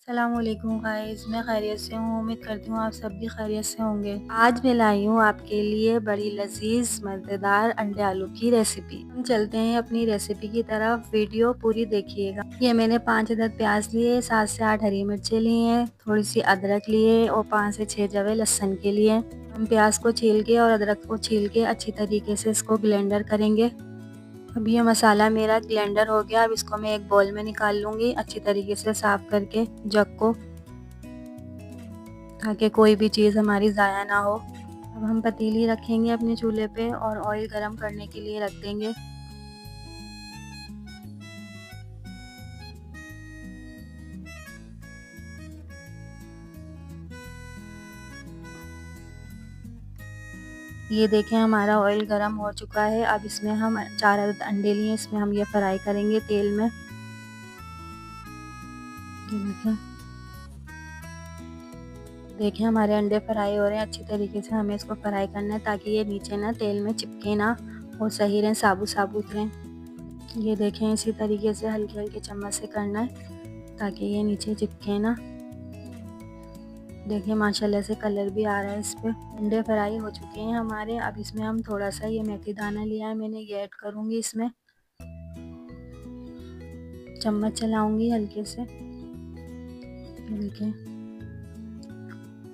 अस्सलामुअलैकुम गाइस, मैं खैरियत से हूँ। उम्मीद करती हूँ आप सब भी खैरियत से होंगे। आज मैं लाई हूँ आपके लिए बड़ी लजीज मज़ेदार अंडे आलू की रेसिपी। हम चलते हैं अपनी रेसिपी की तरफ, वीडियो पूरी देखिएगा। ये मैंने 5 अदद प्याज लिए, 7 से 8 हरी मिर्चें ली हैं, थोड़ी सी अदरक लिए और 5 से 6 जवे लहसुन के लिए। हम प्याज को छील के और अदरक को छील के अच्छी तरीके से इसको ब्लेंडर करेंगे। अब ये मसाला मेरा ब्लेंडर हो गया। अब इसको मैं एक बोल में निकाल लूँगी अच्छी तरीके से साफ़ करके जग को, ताकि कोई भी चीज़ हमारी ज़ाया ना हो। अब हम पतीली रखेंगे अपने चूल्हे पे और ऑयल गरम करने के लिए रख देंगे। ये देखें हमारा ऑयल गरम हो चुका है। अब इसमें हम 4 अदद अंडे लिए, इसमें हम ये फ्राई करेंगे तेल में। ये देखें हमारे अंडे फ्राई हो रहे हैं अच्छी तरीके से। हमें इसको फ्राई करना है ताकि ये नीचे ना तेल में चिपके ना और सही रहें, साबुत साबुत रहें। ये देखें इसी तरीके से हल्के हल्के चम्मच से करना है ताकि ये नीचे चिपके ना। देखिए माशाल्लाह से कलर भी आ रहा है इस पे। अंडे फ्राई हो चुके हैं हमारे। अब इसमें हम थोड़ा सा ये मेथी दाना लिया है मैंने, ये ऐड करूँगी इसमें। चम्मच चलाऊंगी हल्के से। देखिए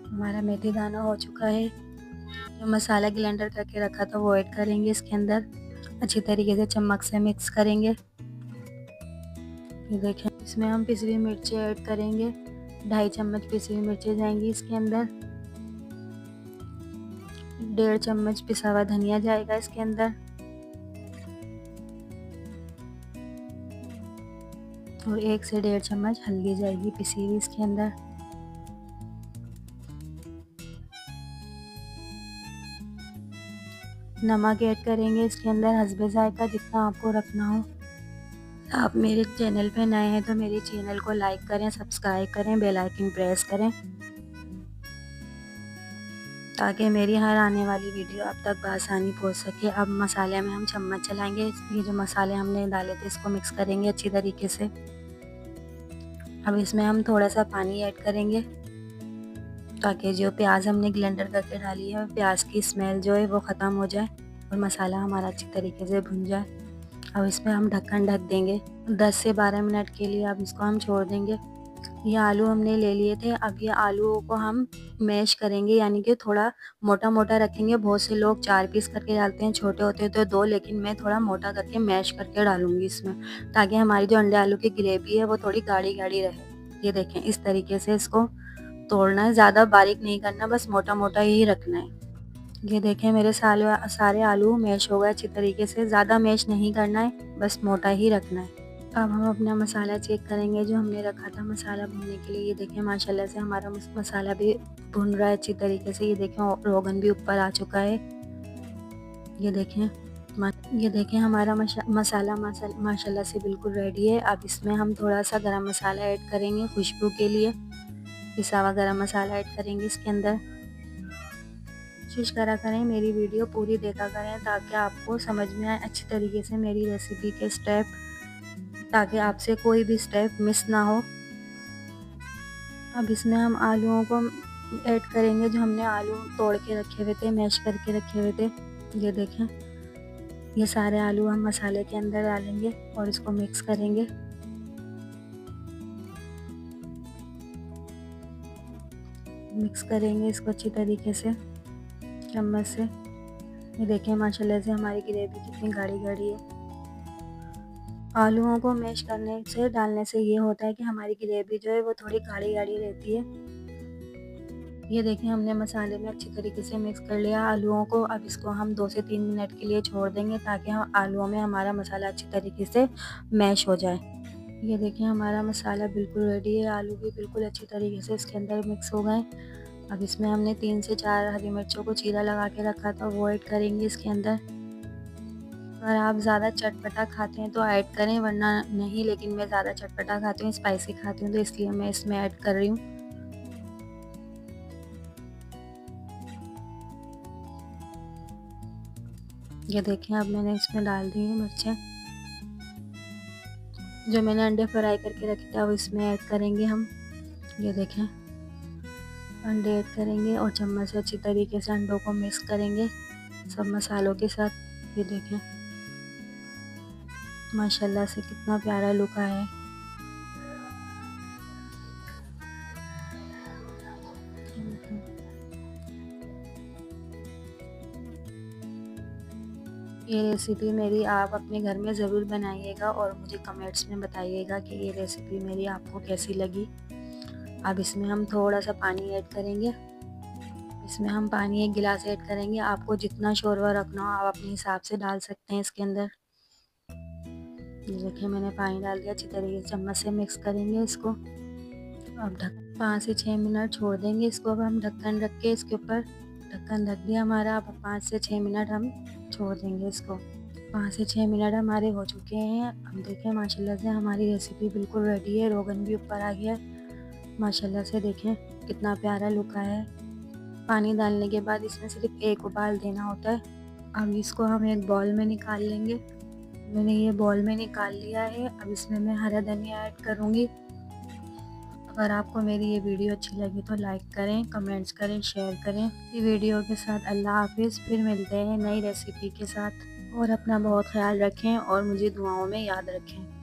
हमारा मेथी दाना हो चुका है। जो मसाला ग्राइंडर करके रखा था वो ऐड करेंगे इसके अंदर। अच्छी तरीके से चम्मच से मिक्स करेंगे। ये देखें इसमें हम पिसी हुई मिर्ची ऐड करेंगे। 2.5 चम्मच पिसी हुई मिर्ची जाएंगी इसके अंदर। 1.5 चम्मच पिसा हुआ धनिया जाएगा इसके अंदर और 1 से 1.5 चम्मच हल्दी जाएगी पिसी हुई इसके अंदर। नमक ऐड करेंगे इसके अंदर हस्बे ज़ायका, जितना आपको रखना हो। आप मेरे चैनल पे नए हैं तो मेरे चैनल को लाइक करें, सब्सक्राइब करें, बेल आइकन प्रेस करें ताकि मेरी हर आने वाली वीडियो आप तक बआसानी पहुंच सके। अब मसाले में हम चम्मच चलाएंगे। ये जो मसाले हमने डाले थे इसको मिक्स करेंगे अच्छी तरीके से। अब इसमें हम थोड़ा सा पानी ऐड करेंगे ताकि जो प्याज हमने ग्राइंडर करके डाली है प्याज की स्मेल जो है वो ख़त्म हो जाए और मसाला हमारा अच्छी तरीके से भुन जाए। अब इसमें हम ढक्कन ढक देंगे 10 से 12 मिनट के लिए। अब इसको हम छोड़ देंगे। ये आलू हमने ले लिए थे। अब ये आलूओं को हम मैश करेंगे, यानी कि थोड़ा मोटा मोटा रखेंगे। बहुत से लोग 4 पीस करके डालते हैं, छोटे होते हैं तो 2, लेकिन मैं थोड़ा मोटा करके मैश करके डालूंगी इसमें, ताकि हमारी जो अंडे आलू की ग्रेवी है वो थोड़ी गाढ़ी गाढ़ी रहे। ये देखें इस तरीके से इसको तोड़ना है, ज़्यादा बारीक नहीं करना, बस मोटा मोटा ही रखना है। ये देखें मेरे सारे आलू मैश हो गए अच्छी तरीके से। ज़्यादा मैश नहीं करना है, बस मोटा ही रखना है। अब हम अपना मसाला चेक करेंगे जो हमने रखा था मसाला भूनने के लिए। ये देखें माशाल्लाह से हमारा मसाला भी भुन रहा है अच्छी तरीके से। ये देखें रोगन भी ऊपर आ चुका है। ये देखें हमारा मसाला माशाल्लाह से बिल्कुल रेडी है। अब इसमें हम थोड़ा सा गरम मसाला ऐड करेंगे खुशबू के लिए। पिसा हुआ गरम मसाला ऐड करेंगे इसके अंदर। कोशिश करा करें मेरी वीडियो पूरी देखा करें ताकि आपको समझ में आए अच्छी तरीके से मेरी रेसिपी के स्टेप, ताकि आपसे कोई भी स्टेप मिस ना हो। अब इसमें हम आलूओं को ऐड करेंगे जो हमने आलू तोड़ के रखे हुए थे, मैश करके रखे हुए थे। ये देखें ये सारे आलू हम मसाले के अंदर डालेंगे और इसको मिक्स करेंगे। मिक्स करेंगे इसको अच्छी तरीके से चम्मच से। ये देखें माशाल्लाह से हमारी ग्रेवी कितनी गाढ़ी गाढ़ी है। आलूओं को मैश करने से डालने से ये होता है कि हमारी ग्रेवी जो है वो थोड़ी गाढ़ी गाढ़ी रहती है। ये देखें हमने मसाले में अच्छी तरीके से मिक्स कर लिया आलूओं को। अब इसको हम 2 से 3 मिनट के लिए छोड़ देंगे ताकि हम आलूओं में हमारा मसाला अच्छी तरीके से मैश हो जाए। ये देखें हमारा मसाला बिल्कुल रेडी है। आलू भी बिल्कुल अच्छी तरीके से इसके अंदर मिक्स हो गए। अब इसमें हमने 3 से 4 हरी मिर्चों को चीरा लगा के रखा था वो ऐड करेंगे इसके अंदर। अगर आप ज़्यादा चटपटा खाते हैं तो ऐड करें, वरना नहीं, लेकिन मैं ज़्यादा चटपटा खाती हूँ, स्पाइसी खाती हूँ, तो इसलिए मैं इसमें ऐड कर रही हूँ। ये देखें अब मैंने इसमें डाल दी है मिर्चें। जो मैंने अंडे फ्राई करके रखे थे वो इसमें ऐड करेंगे हम। ये देखें, अंडे ऐड करेंगे और चम्मच से अच्छी तरीके से अंडों को मिक्स करेंगे सब मसालों के साथ। ये देखें माशाल्लाह से कितना प्यारा लुक आया है। ये रेसिपी मेरी आप अपने घर में ज़रूर बनाइएगा और मुझे कमेंट्स में बताइएगा कि ये रेसिपी मेरी आपको कैसी लगी। अब इसमें हम थोड़ा सा पानी ऐड करेंगे। इसमें हम पानी 1 गिलास ऐड करेंगे। आपको जितना शोरबा रखना हो आप अपने हिसाब से डाल सकते हैं इसके अंदर। ये देखिए मैंने पानी डाल दिया, अच्छी तरीके से चम्मच से मिक्स करेंगे इसको। अब 5 से 6 मिनट छोड़ देंगे इसको। अब हम ढक्कन रख के इसके ऊपर ढक्कन रख दिया हमारा। अब 5 से 6 मिनट हम छोड़ देंगे इसको। 5 से 6 मिनट हमारे हो चुके हैं। अब देखें माशाल्लाह से हमारी रेसिपी बिल्कुल रेडी है। रोगन भी ऊपर आ गया है माशाल्लाह से। देखें कितना प्यारा लुक आया है। पानी डालने के बाद इसमें सिर्फ 1 उबाल देना होता है। अब इसको हम एक बाउल में निकाल लेंगे। मैंने ये बाउल में निकाल लिया है। अब इसमें मैं हरा धनिया ऐड करूँगी। अगर आपको मेरी ये वीडियो अच्छी लगी तो लाइक करें, कमेंट्स करें, शेयर करें। इस वीडियो के साथ अल्लाह हाफिज़। फिर मिलते हैं नई रेसिपी के साथ और अपना बहुत ख्याल रखें और मुझे दुआओं में याद रखें।